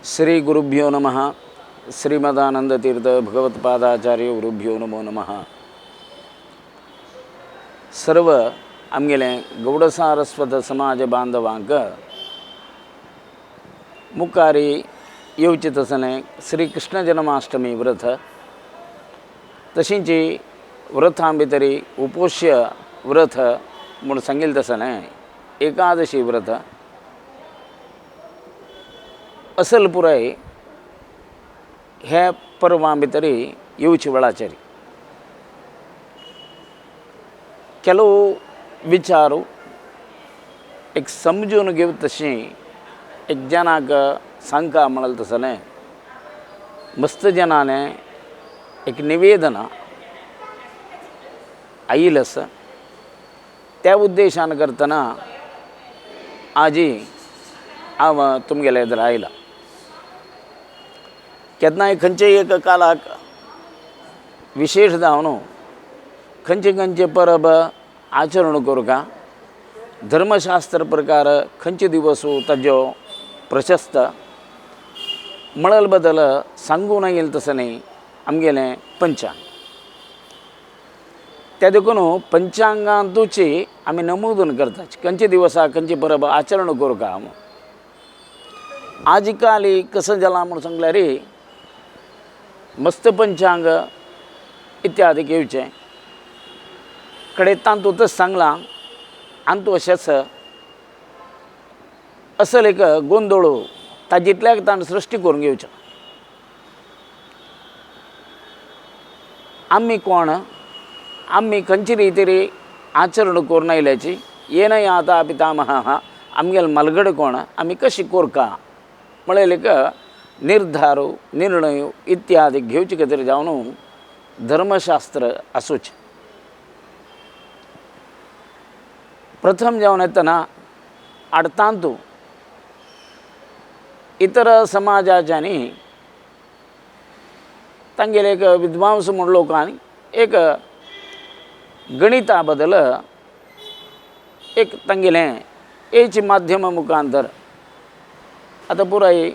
श्री गुरुभ्यो नमः. श्रीमदानंदतीर्थ भगवत्पादाचार्य गुरुभ्यो नमो नमः. सर्व आमगेले गौडसारस्वत समाज बांधवांक मुखारी येवचे तसने श्री कृष्ण जन्माष्टमी व्रत तशींची व्रतां भितरी उपोष्य व्रत म्हूण सांगिल्लें तसने एकादशी व्रत असल पुराय हे पर्वां भितरी येवची वेळाचेर ಕೆಲವು विचारू एक समजून घेव तशी एक जनाक सांगता म्हणाल तसने मस्त जनाने एक निवेदन आयिल्लें आसा त्या उद्देशान करतना आजी हांव तुमगेले एदर आयला. केन्नाय खंयचेय एक कालाक विशेष जावन खंयचे परब आचरण करूं धर्मशास्त्र प्रकार खंयचे दिवस ताज्यो प्रशस्त म्हणल बदल सांगून येल तसने आमगेलें पंचांग त्या देखून पंचांगांतूची आमी नमूदन करतात खंयचे दिवसा खंयचे परब आचरण करूं आज काली कसं जाला म्हणून सांगल्यार मस्त पंचांग इत्यादी घेवचें कडेन तांतूंतच सांगलां आनी तूं अशेंच असल एक गोंदळ ताजितल्याक ताणें सृश्टी करून घेवचें. आमी कोण आमी खंयचे रितीरी आचरण करून आयल्याची येन याता पितामहा आमगेले मलगड कोण आमी कशी कोरका म्हळ्यार एक निर्धारू निर्णय इत्यादी घेवचे खातीर जावन धर्मशास्त्र आसूचें. प्रथम जावन येतना आडतांतू इतर समाजाच्यांनी तांगेले एक विद्वांस म्हूण लोकांनी एक गणिता बदल एक तांगेलें एच माध्यम मुखांतर आता पुराय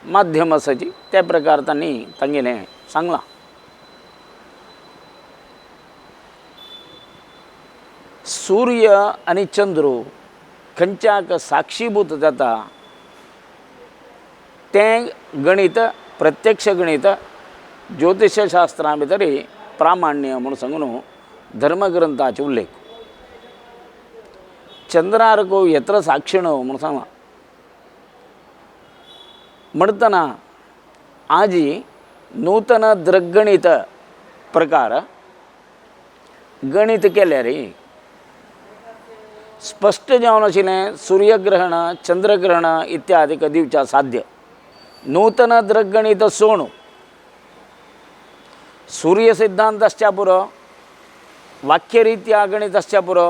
माध्यम आसाची त्या प्रकार तांणी तांगेलें सांगलां. सूर्य आनी चंद्र खंयच्याक साक्षीभूत जाता तें गणित प्रत्यक्ष गणित ज्योतिषशास्त्रां भितर प्रामाण्य म्हूण सांगून धर्मग्रंथाचे उल्लेख. चंद्रारको यत्र साक्षिणो म्हूण सांगलां म्हणटना आजी नूतन दृगणित प्रकार गणित केल्यार स्पष्ट जावन आशिल्लें सूर्यग्रहण चंद्रग्रहण इत्यादी दिवच्या साध्य. नूतन दृगणित सोण सूर्य सिद्धांत आसच्या पुरो वाक्यरित्या गणित आसच्या पुरो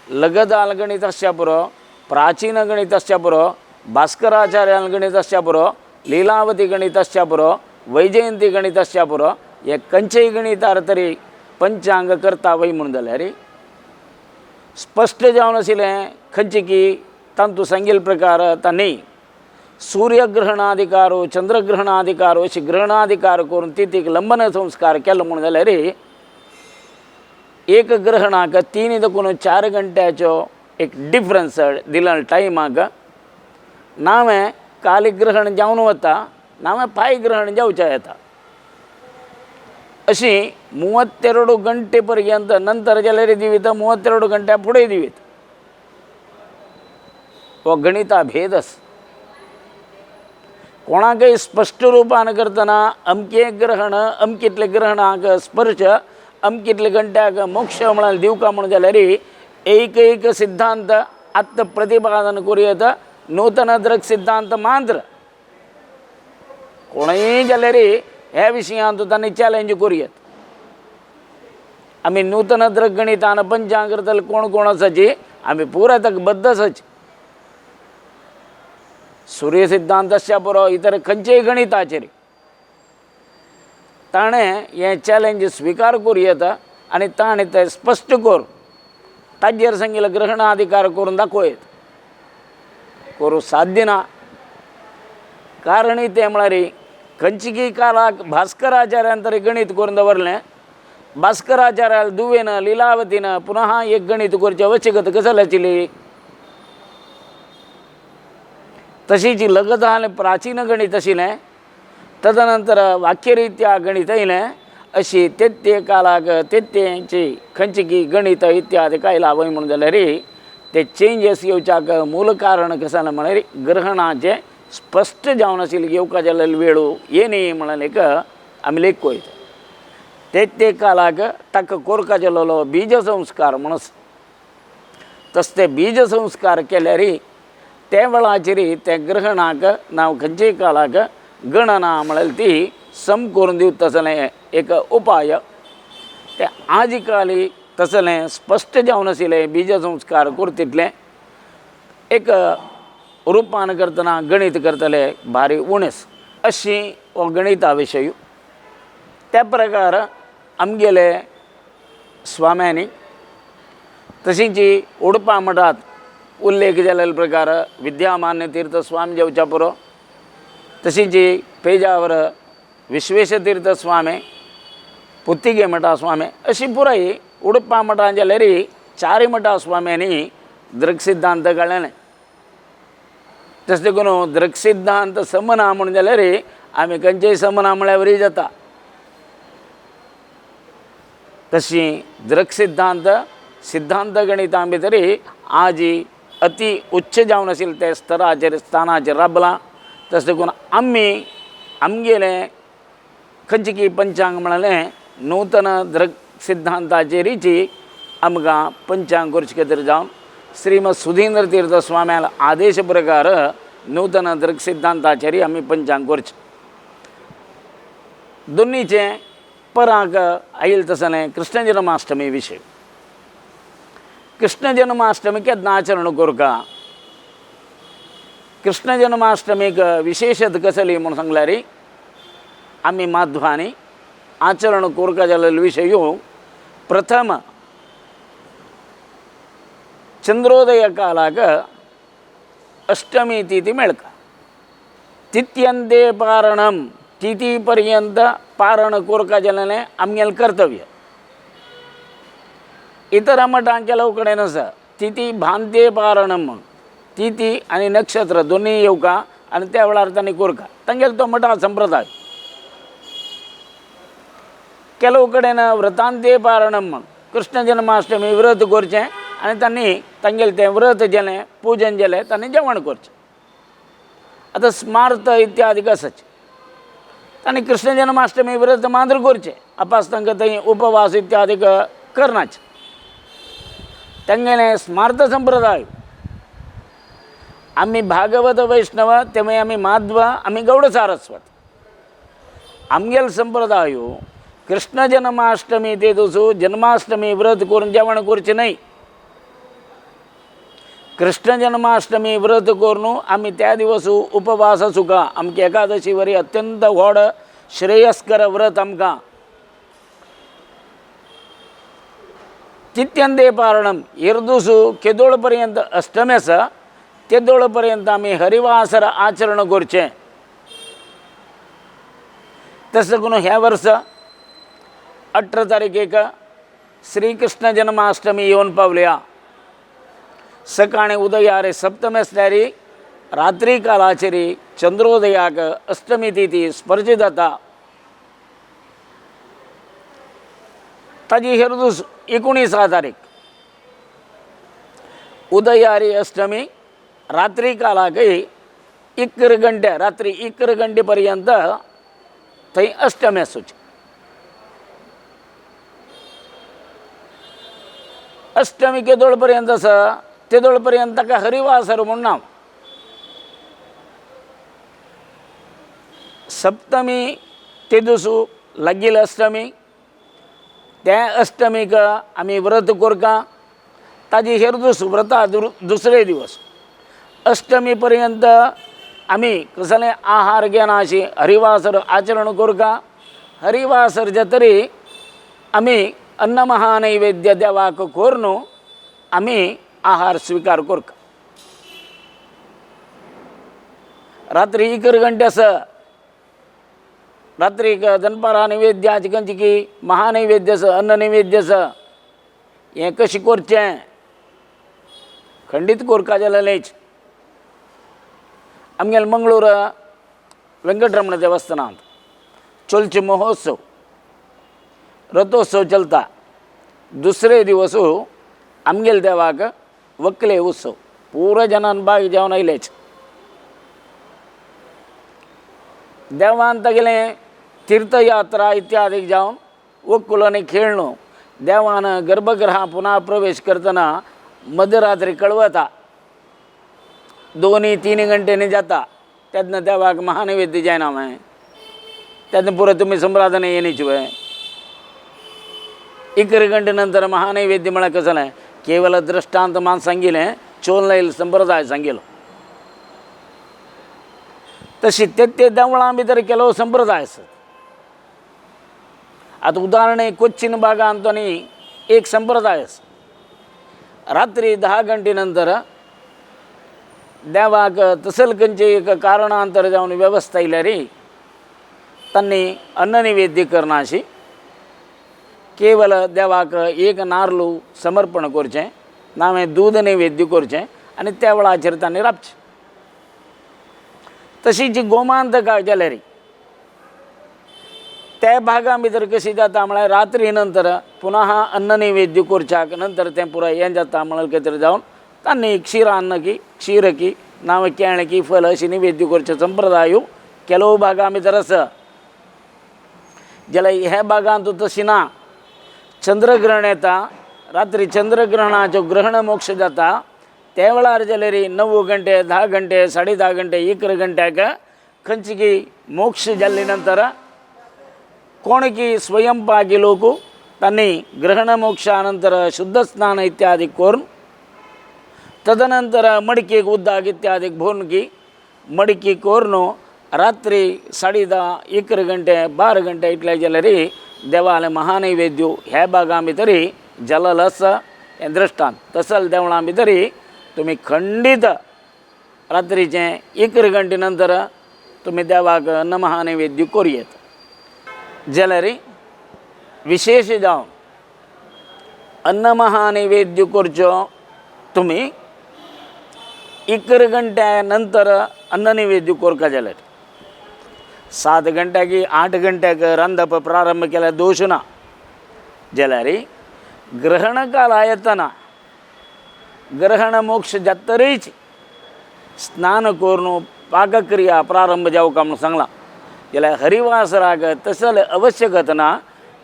लगदाल गणित आसच्या पुरो प्राचीन गणित आसच्या पुरो भास्कराचार्यान गणित आसच्या पुरो लीलावती गणित आसच्या पुरो वैजयंती गणित आसच्या पुरो हे खंयचेय गणितार तरी पंचांग करता वय म्हणून जाल्यार स्पश्ट जावन आशिल्लें खंयचे की तांतू सांगिल्ले प्रकार तांणी सूर्यग्रहणाधिकारो चंद्रग्रहणाधिकारो अशी ग्रहणाधिकार करून तितीक लंबन संस्कार केलो म्हणून जाल्यार एक ग्रहणाक 3 देखून 4 घंट्याचो एक डिफरन्स दिला टायमाक नावें कालिग्रहण जावन वता नावें पायग्रहण जावचें येता अशी 32 गंटे पर्यंत नंतर जाल्यार दिवीत 32 घंट्या फुडें दिवीत हो गणिता भेद आसा. कोणाकय स्पश्ट रुपान करतना अमके ग्रहण अमकितले ग्रहणाक स्पर्श अमकितले घंट्याक मोक्ष म्हणाल दिवका म्हणून जाल्यार एक सिद्धांत आत्त प्रतिपादन करूं नूतन दृग सिद्धांत मात्र कोणय जाल्यार ह्या विशयांत तांणी चॅलेंज करूं आमी नूतन दृग गणितान पंचांग करतले कोण कोण आसाची आमी पुराय ताका बद्द आसाची. सूर्य सिद्धांत आसच्या पुरो इतर खंयचेय गणिताचेर ताणें हें चॅलेंज स्विकार करूं येता आनी ताणें तें स्पश्ट करून ताजेर सांगिल्लो ग्रहणाधिकार करून दाखोयत करूं साध्य ना. कारण ते म्हळ्यार खंयची कालाक भास्कराचार्यान तरी गणित करून दवरलें. भास्कराचार्याल दुवेन लिलावतीन पुनः एक गणित करची आवश्यकता कशाला आशिल्ली. तशीच लगदा आनी प्राचीन गणित आशिल्लें. तदनंतर वाक्यरित्या गणित येयलें. अशी ते कालाक तेंची खंयची गणित इत्यादी काय लावय म्हणून जाल्यार ते चेंजीस येवच्याक मूल कारण कशें जालें म्हळ्यार ग्रहणाचे स्पश्ट जावन आशिल्लें येवका जाल्यार वेळो येनी म्हणून एक आमी लेख पळयता. ते कालाक ताका कोरका जाल्लो बीज संस्कार म्हणून तसले बीज संस्कार केल्यार ते वेळाचेर ते ग्रहणाक नांव खंयच्याय कालाक गणना म्हळ्यार ती सम करून दिवं तसलें एक उपाय. ते आजी काली तसलें स्पश्ट जावन आशिल्लें बीज संस्कार करतले एक रुपान करतना गणित करतले भारी उणेस अशी हो गणिता विशयी. त्या प्रकार आमगेले स्वाम्यांनी तशींच उडपा मठांत उल्लेख जाल्ले प्रकार विद्यामान्य तीर्थ स्वामी जेवच्या पुरो. तशींच पेजावर विश्वेशतीर्थ स्वामी, पुत्तिगे मठा स्वामी अशी पुराय उडपा मठां जाल्यार 4 मठा स्वाम्यांनी दृक सिद्धांत काडलेलें. तशें करून दृक सिद्धांत समना म्हणून जाल्यार आमी खंयचेय समना म्हळ्यार बरी जाता. तशी दृक सिद्धांत गणितां भितर आजी अति उच्च जावन आशिल्लें ते स्तराचेर स्थानाचेर राबलां. तशें करून आमी आमगेलें खंयची पंचांग म्हळें नूतन दृक सिद्धांताचेरीच आमकां पंचांग करचे खातीर जावन श्रीमद सुधींद्र तीर्थ स्वाम्याल आदेश प्रकार नूतन दृक सिद्धांताचेर आमी पंचांग करचें. दोनीचे पराक आयिल्लें तसलें कृष्ण जन्माष्टमी विशय. कृष्ण जन्माष्टमी केन्ना आचरण करता. कृष्ण जन्माष्टमीक विशेषत कसली म्हणून सांगल्यार आमी माध्वांनी आचरण करता जाल्यार विशय प्रथम चंद्रोदय कालाक अष्टमी तिथी मेळटा. तिथ्यंते पारणम तिथी पर्यंत पारण करता जाल्यार आमगेलें कर्तव्य. इतर मठांच्या कडेन आसा तिथी भांते पारणम म्हूण. तिथी आनी नक्षत्र दोनी येवका आनी त्या वेळार तांणी करता. तांगेलो तो मठा संप्रदाय. केलो कडेन व्रतांते पारणम म्हूण कृष्ण जन्माष्टमी व्रत करचें आनी तांणी तांगेलें तें व्रत जेलें पुजन जेलें तांणी जेवण करचें. आतां स्मार्त इत्यादी आसाचे तांणी कृष्ण जन्माष्टमी व्रत मात्र करचें. आपास तांकां थंय उपवास इत्यादी करनाचे. तांगेलें स्मार्त संप्रदाय. आमी भागवत वैष्णव तेमे आमी माध्व आमी गौड सारस्वत. आमगेलो संप्रदाय कृष्ण जन्माष्टमी ते दिवस जन्माष्टमी व्रत करून जेवण करचें न्हय. कृष्ण जन्माष्टमी व्रत करून आमी त्या दिवस उपवास सुका. आमकां एकादशी वरी अत्यंत व्हड श्रेयस्कर व्रत आमकां. तिथ्यंते पारणम इर्दूस केदोळ पर्यंत अष्टमी आसा तेदोळ पर्यंत आमी हरिवासर आचरण करचें. तशें करून ह्या वर्सा 18 तारखेक श्री कृष्ण जन्माष्टमी येवन पावल्या. सकाळी उदयार सप्तमी आसल्यार रात्री कालाचेर चंद्रोदयाक अष्टमी तिथी स्पर्श जाता. ताजी हेरदूस 19 तारीख उदयारी अष्टमी रात्री कालाक 1 घंटे रात्री 1 घंटे पर्यंत थंय अष्टमी आसूची. अष्टमी केदोळ पर्यंत आसा तेदोळ पर्यंत ताका हरिवासर म्हूण नांव. सप्तमी ते दिस लागील अष्टमी त्या अष्टमीक आमी व्रत करता. ताजी हेरदूस व्रता दुसरे दिवस अष्टमी पर्यंत आमी कसलें आहार घेना अशी हरिवासर आचरण करता. हरिवासर जातरी आमी अन्न महानैवेद्य देवाक करून आमी आहार स्वीकार करता. रात्री 1 गंटेस रात्री दनपारा नैवेद्याची कंचिकी महानैवेद्यस अन्न नैवेद्यस हें कशें करचें खंडीत कोरका जालेलेच आमगेले मंगळूर वेंकटरमण देवस्थानांत चलचे महोत्सव रथोत्सव चलता दुसरे दिवस आमगेले देवाक वकले उत्सव पूरा जनान बाग जावन आयलेच देवान तगेलें तीर्थयात्रा इत्यादी जावन वकुलांनी खेळणो देवान गर्भगृहा पुन्हा प्रवेश करतना मध्यरात्री कळवता 2-3 घंटे जाता त्यातनं देवाक महानैवेद्य जायना माय त्यातनं पुरं तुम्ही संप्रार्थना येण्याची वय 1 गंटे नंतर महानैवेद्य म्हळ्यार कसं जालें केवल दृष्टांत मान सांगिलें चोलनैल संप्रदाय सांगिलो तशी ते देवळां भितर केलो संप्रदाय आसा आता उदाहरण कोच्चिन भागांत एक संप्रदाय आसा रात्री 10 घंटे नंतर देवाक तसल खंयची एक कारणांतर जावन वेवस्था इल्यार तांणी अन्न नैवेद्य करनाशी केवल देवाक एक नारळू समर्पण करचें नावें दूद नैवेद्य करचें आनी त्या वेळाचेर तांणी राबचें तशी जी गोमांतकां जाल्यार त्या भागां भितर कशी जाता म्हळ्यार रात्री नंतर पुनः अन्न नैवेद्य करच्याक नंतर तें पुराय हें जाता म्हळ्यार कितें जावन तांणी क्षीरकी नावें केळकी फल अशी नैवेद्य करचे संप्रदाय केलो भागां भितर आसा जाल्यार ह्या भागांत तशी ना चंद्रग्रहण येता रात्री चंद्रग्रहणाचो ग्रहण मोक्ष जाता त्या वेळार जाल्यार 9 घंटे 10 घंटे 10:30 घंटे 1 घंट्याक खंयची मोक्ष जाल्ले नंतर कोणकी स्वयंपाकी लोक तांणी ग्रहण मोक्षानंतर शुद्ध स्नान इत्यादी करून तदनंतर मडकेक उदक इत्यादी भरून की मडकी करून रात्री 10:30 1 घंटे 12 घंटे इतले जाल्यार देवाले महानैवेद्य ह्या भागां भितर जलल आसा हें दृश्टांत तसल देवळां भितर तुम्ही खंडीत रात्रीचें 1 घंटे नंतर तुम्ही देवाक अन्न महानैवेद्य करूं जाल्यार विशेष जावन अन्न महानैवेद्य करचो तुम्ही 1 घंट्या नंतर अन्न नैवेद्य करता जाल्यार 7 घंट्याक 8 घंट्याक रांदप प्रारंभ केल्यार दोश ना जाल्यार ग्रहण काल येतना ग्रहण मोक्ष जातरीच स्नान करून पाकक्रिया प्रारंभ जावका म्हणून सांगला जाल्यार हरिवासराक तसल आवश्यकता ना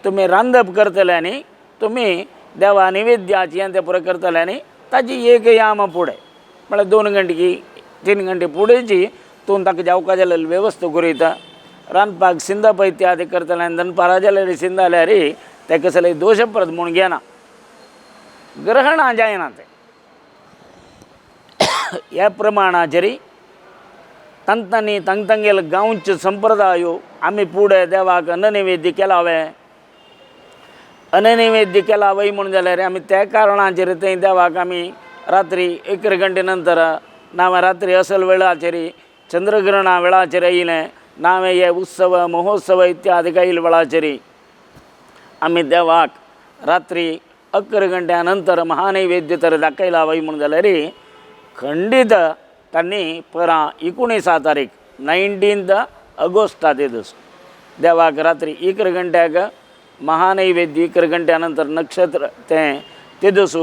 तुम्ही रांदप करतले आनी तुम्ही देवा नैवेद्याची हें तें पुरो करतले आनी ताजी एक याम फुडें म्हळ्यार 2 घंटे की 3 घंटे फुडेंची तूं ताका जावका जाल्यार वेवस्था करीता रांदपाक सिंदप इत्यादी करतले आनी दनपारा जाल्यार सिंदाल्यार तें कसलें दोशप्रद म्हूण घेना ग्रहणां जायना तें ह्या प्रमाणाचेर तांतांनी तांगेले गांवचे संप्रदाय आमी फुडें देवाक अन्न नैवेद्य केला हांवें अन्न नैवेद्य केला वय म्हणून जाल्यार आमी त्या कारणाचेर थंय देवाक आमी रात्री 1 घंटे नंतर नावें रात्री असल वेळाचेर चंद्रग्रहणा वेळाचेर येयलें नावें हे उत्सव महोत्सव इत्यादी येयले वेळाचेर आमी देवाक रात्री 11 घंट्या नंतर महानैवेद्य तर दाखयला वय म्हणून जाल्यार खंडीत तांणी परां 19 तारीख 19 ऑगस्ट ते दीस देवाक रात्री 1 घंट्याक महानैवेद्य 1 घंट्या नंतर नक्षत्र तें ते दीस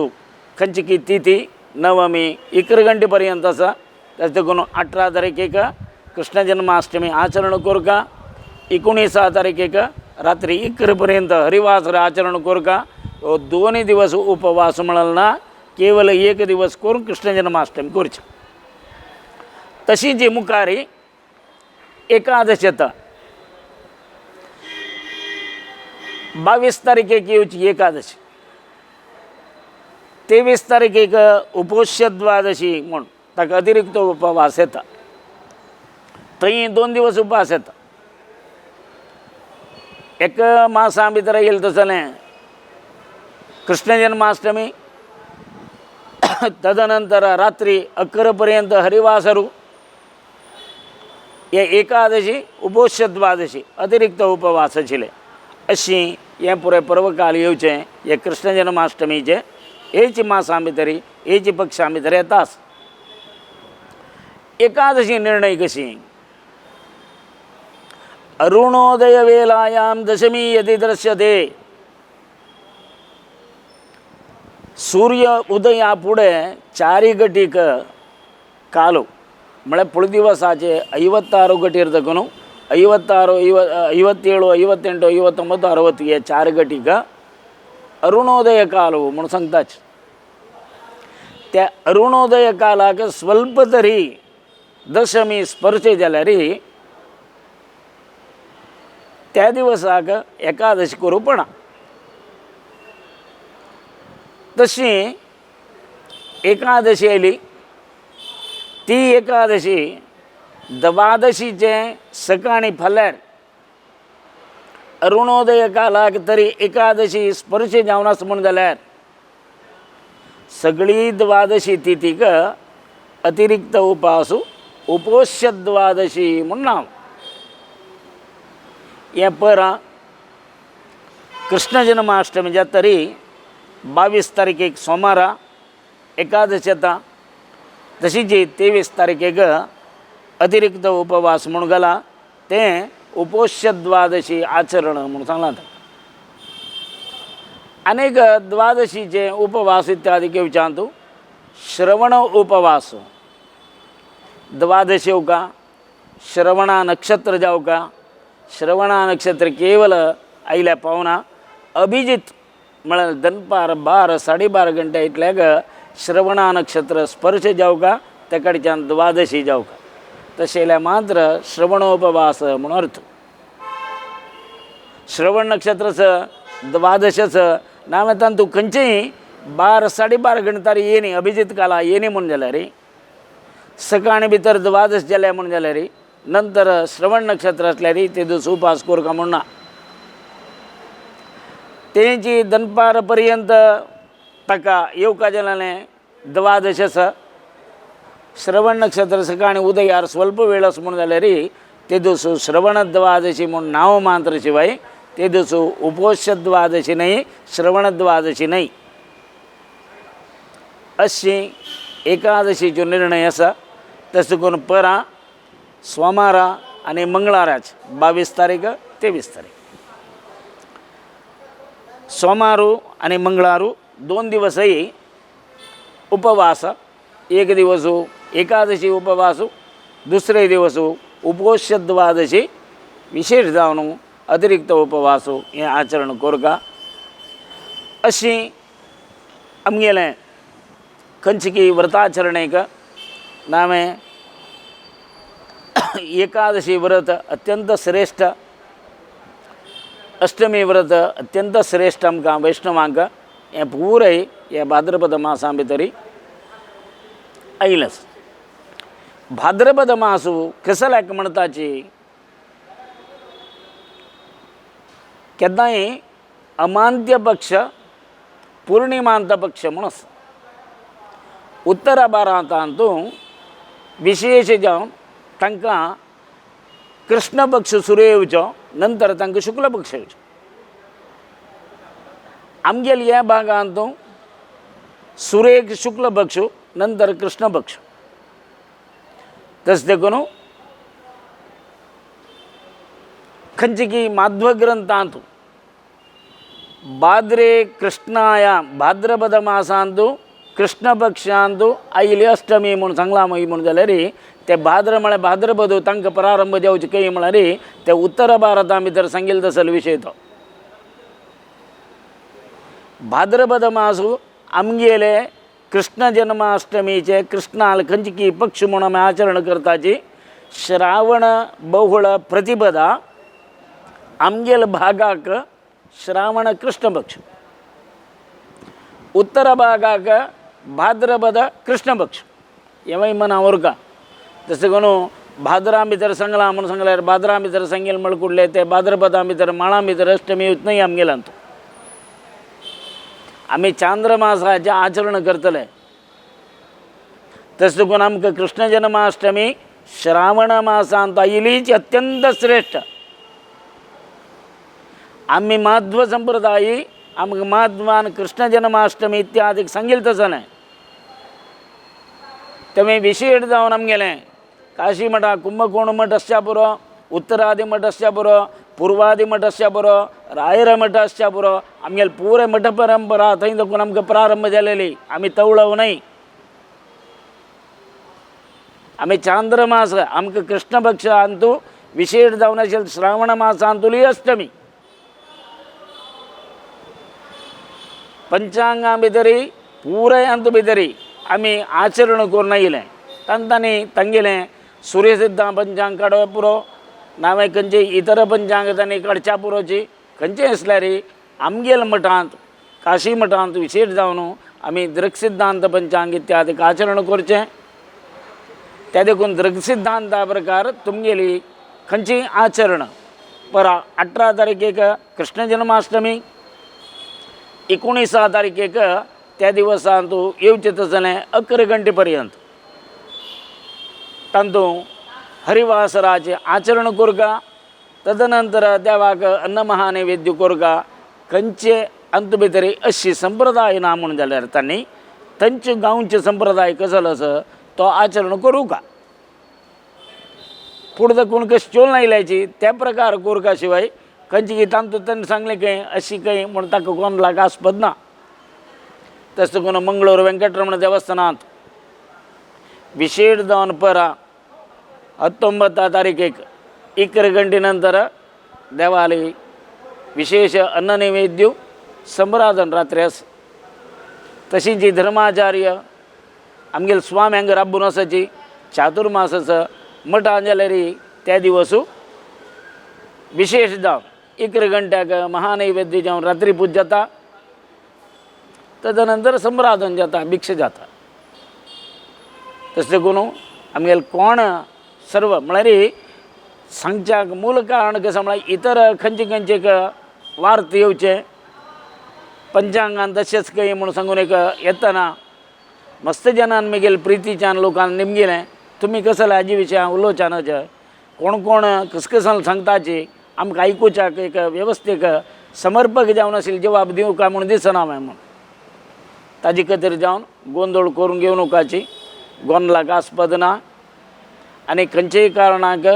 खंयची की तिथी नवमी 1 घंटे पर्यंत आसा ताचे देखून 18 तारखेक कृष्ण जन्माष्टमी आचरण करका 19 तारखेक रात्री 1 पर्यंत हरिवासर आचरण करका 2 दिवस उपवास म्हणल ना केवल 1 दिवस करून कृष्ण जन्माष्टमी करची तशी जी मुखारी एकादश येता 22 तारखेक येवची एकादशी 23 तारखेक उपोष्य द्वादशी म्हूण ताका अतिरिक्त उपवास येता थंय 2 दिवस उपवास येता 1 मासा भितर येयलें तसलें कृष्ण जन्माष्टमी तदनंतर रात्री 11 पर्यंत हरिवासरू हे एकादशी उपोष्य द्वादशी अतिरिक्त उपवास आशिल्ले अशी हे पुरे पर्वकाल येवचे हे कृष्ण जन्माष्टमीचे हेच मासा भितर हेच पक्षा भितर येताच एकादशी निर्णय कशी अरुणोदय वेलायाम दशमी यदि दृश्यते सूर्य उदया पुढे 4 गटीक कालू म्हळ्यार पुळ दिवसाचे 56 गटी इरतकून 56 57 58 59 60 हे 4 गटीक अरुणोदय कालू म्हणून सांगताच त्या अरुणोदय कालाक स्वल्प तरी दशमी स्पर्श जाल्यार त्या दिवसाक एकादशी करूं पडा तशी एकादशी आयली ती एकादशी द्वादशीचे सकाळी फाल्यार अरुणोदय कालाक तरी एकादशी स्पर्श जावनास म्हण जाल्यार सगळी द्वादशी तिथीक अतिरिक्त उपास उपोष्य द्वादशी म्हूण नांव हे परा कृष्ण जन्माष्टमीच्या तरी 22 तारखेक सोमारा एकादशी येता तशीच 23 तारखेक अतिरिक्त उपवास म्हणून गेला ते उपोष्य द्वादशी आचरण म्हणून सांगलां अनेक द्वादशीचे उपवास इत्यादी केवच्यान तूं श्रवण उपवास द्वादशी का श्रवणा नक्षत्र जावं का श्रवणा नक्षत्र केवल आयल्या पावना अभिजित म्हळ्यार दनपार 12 12:30 घंटे इतल्याक श्रवणा नक्षत्र स्पर्श जावं का ते कडच्यान द्वादशी जावं का तशें जाल्यार मात्र श्रवणोपवास म्हणून अर्थ श्रवण नक्षत्राचं द्वादशाचं नाम येतान तूं खंयचेय 12 12:30 घंटारी येनी अभिजित काला येनी म्हणून जाल्यार सकाळी भितर द्वादश जाल्या म्हणून जाल्यार नंतर श्रवण नक्षत्र असल्यार ते दीस उपास करूं का म्हणून ना तेची दनपार पर्यंत ताका येवका जाल्यार द्वादश आसा श्रवण नक्षत्र सकाळी उदयार स्वल्प वेळ आसा म्हणून जाल्यार ते दीस श्रवण द्वादशी म्हणून नांव मात्र शिवाय ते दीस उपोष्य द्वादशी न्हय श्रवण द्वादशी न्हय अशी एकादशीचो निर्णय आसा तसो करून परां सोमारा आनी मंगळाराच 22 तारीख 23 तारीख सोमारू आनी मंगळारू 2 दिवसय उपवास एक दिवस एकादशी उपवास दुसरे दिवस उपोष्य द्वादशी विशेष जावन अतिरिक्त उपवास हे आचरण करता अशी आमगेलें खंयची व्रताचरणेक नामे एकादशी व्रत अत्यंत श्रेष्ठ अष्टमी व्रत अत्यंत श्रेष्ठ आमकां वैष्णवांक हें पुराय हे भाद्रपद मासा भितर आयलच भाद्रपद मासू कसल्याक म्हणटाची केन्नाय अमांत्य पक्ष पूर्णिमांत पक्ष म्हणून आसा उत्तर भारतांतू विशेष जावन तांकां कृष्ण पक्ष सुरू येवचो नंतर तांकां शुक्ल पक्ष येवचो आमगेल्या ह्या भागांतू सुरेख शुक्ल पक्ष नंतर कृष्ण पक्ष तशें देखून खंयची माध्व ग्रंथांत भाद्रे कृष्णाया भाद्रपद मासांतू कृष्ण पक्षांतू आयली अष्टमी म्हणून सांगला म्हणून जाल्यार ते भाद्र म्हळ्यार भाद्रपद तांकां प्रारंभ जावचे कही म्हळ्यार ते उत्तर भारता भितर सांगिल्लो तसलो विशय तो भाद्रपद मास आमगेले कृष्ण जन्माष्टमीचे कृष्णाल खंयची पक्ष म्हणून आमी आचरण करताची श्रावण बहुळ प्रतिपदा आमगेल भागाक श्रावण कृष्ण पक्ष उत्तर भागाक भाद्रपद कृष्ण पक्ष हेवय मना उरका तशें करून भाद्रा भितर सांगला म्हणून सांगल्यार भाद्रा भितर सांगेल म्हळ्यार कुडले ते भाद्रपदा भितर माळा भितर अष्टमी येवच न्हय आमगेलांत आमी चांद्रमासाचें आचरण करतले तशें करून आमकां कृष्ण जन्माष्टमी श्रावण मासांत आयिलीच अत्यंत श्रेष्ठ. आम्ही माध्व संप्रदायी आमकां माध्वान कृष्ण जन्माष्टमी इत्यादी सांगिल्लें तसं नाही. तेमी विशेष जावन आमगेलें काशी मठा कुंभकोण मठ आसच्या पुरो, उत्तरादी मठ आसच्या पुरो, पूर्वादी मठ आसच्या पुरो, रायरा मठ आसच्या पुरो, आमगेले पुरे मठ परंपरा थंय देखून आमकां प्रारंभ जालेली. आमी तवळव न्हय. आमी चांद्रमास आमकां कृष्ण पक्ष अंतू विशेष जावन आशिल्लो श्रावण मासांतुली अष्टमी. पंचांगा भितरी पुराय अंत भितरी आमी आचरण करून आयिल्लें. तांणी तांगेलें सूर्यसिद्धां पंचांग काडप पुरो, नावे खंयचे इतर पंचांग तांणी काडच्या पुरोची खंयचें आसल्यार आमगेल्या मठांत काशी मठांत विशेष जावन आमी दृक्सिद्धांत पंचांग इत्यादी आचरण करचें. त्या देखून दृक्सिद्धांता प्रकार तुमगेली खंयची आचरण परा 18 तारखेक कृष्ण जन्माष्टमी, 19 तारखेक त्या दिवसांत येवचें तसलें 11 गंटे पर्यंत तांतू हरिवासराचें आचरण कोरगा. तदनंतर देवाक अन्नमहा नैवेद्य कोरगा. खंयचे अंत भितर अशी संप्रदाय ना म्हणून जाल्यार तांणी तांचे गांवचे संप्रदाय कसो आसा तो आचरण करूं का. पुढे देखून कशी चोल आयल्याची त्या प्रकार कोरका शिवाय खंयची तांतू तांणी सांगलें खंय अशी खंय म्हूण ताका कोणाक आस्पद ना. तशें करून मंगळूर वेंकटरमण देवस्थानांत विशेष जावन परा 19 तारखेक 11 गंटे नंतर देवाली विशेष अन्न नैवेद्य संबराधन रात्री आसा. तशीं जी धर्माचार्य आमगेले स्वाम्यांक राबून आसाची चातुर्मासाचो मठां जाल्यार त्या दिवस विशेष जावन 11 गंट्याक महानैवेद्य जावन रात्री पूज जाता. तदनंतर संबराधन जाता, भिक्षा जाता. तशें करून आमगेले कोण सर्व म्हळ्यार सांगच्याक मूल कारण कसं म्हळ्यार इतर खंयचे खंयचे वार्त येवचे पंचांगान तशेंच खंय म्हणून सांगून एक येतना मस्त जनान म्हगेले प्रितीच्यान लोकांक निमगेलें तुमी कसले हाजे विशयां उलोवच्यानच कोण कोण कसकसान सांगताची आमकां आयकुच्याक एक वेवस्थीक समर्पक जावन आशिल्ले जवाब दिवं काय म्हणून दिसना हांवें म्हूण. ताजे खातीर जावन गोंदळ करून घेवं नकाची, गोंदलाक आस्पद ना. आनी खंयचेय कारणाक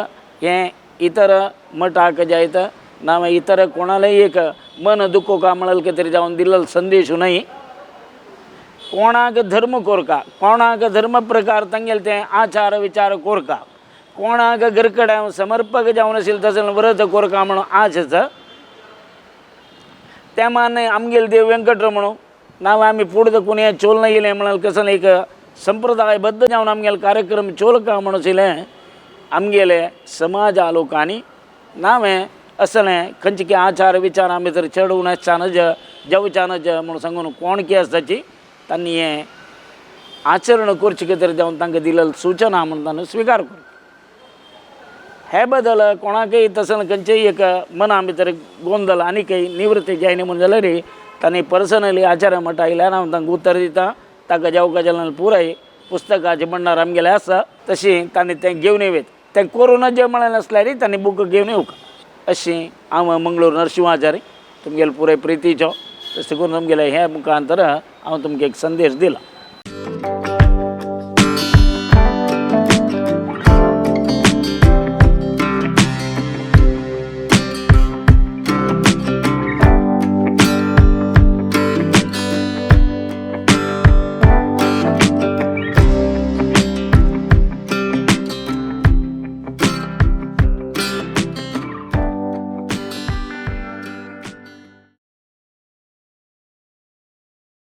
हें इतर मठाक जायत ना इतर कोणालाय एक मन दुखोवका म्हणले खातीर जावन दिल्लो संदेश न्हय. कोणाक धर्म कोरका, कोणाक धर्म प्रकार तांगेले तें आचार विचार कोरका, कोणाक घरकड्यां समर्पक जावन आशिल्लें तसलें व्रत कोरका म्हणून आजच त्या माने आमगेले देव वेंकटरमण नाव आमी फुडें देखून हें चोल येयलें म्हणून कसलें एक संप्रदायबद्ध जावन आमगेले कार्यक्रम चोलका म्हणून आशिल्लें आमगेले समाजा लोकांनी नावें असलें खंयचे की आचार विचारां भितर चडून आसच्यानच जेवच्यानच म्हणून सांगून कोण की आसताची तांणी हें आचरण करचे खातीर जावन तांकां दिलेली सूचना म्हणून ताणें स्विकार करूं. हे बदल कोणाकय तसलें खंयचेय एक मना भितर गोंदल आनीकय निवृत्ती जायना म्हणून जाल्यार तांणी पर्सनली आचार्य मठ आयल्यार हांव तांकां उत्तर दितां. ताका जेवका जाल्यार पुराय पुस्तकाचें भंडार आमगेलें आसा तशी तांणी तें घेवन येवेत. तें करूनच जें म्हळें आसल्यार तांणी बूक घेवन येवका अशीं हांव मंगळूर नरसिंहाचार्य तुमगेले पुराय प्रितीचो तशें करून तुमगेले हे मुखांतर हांव तुमकां एक संदेश दिला.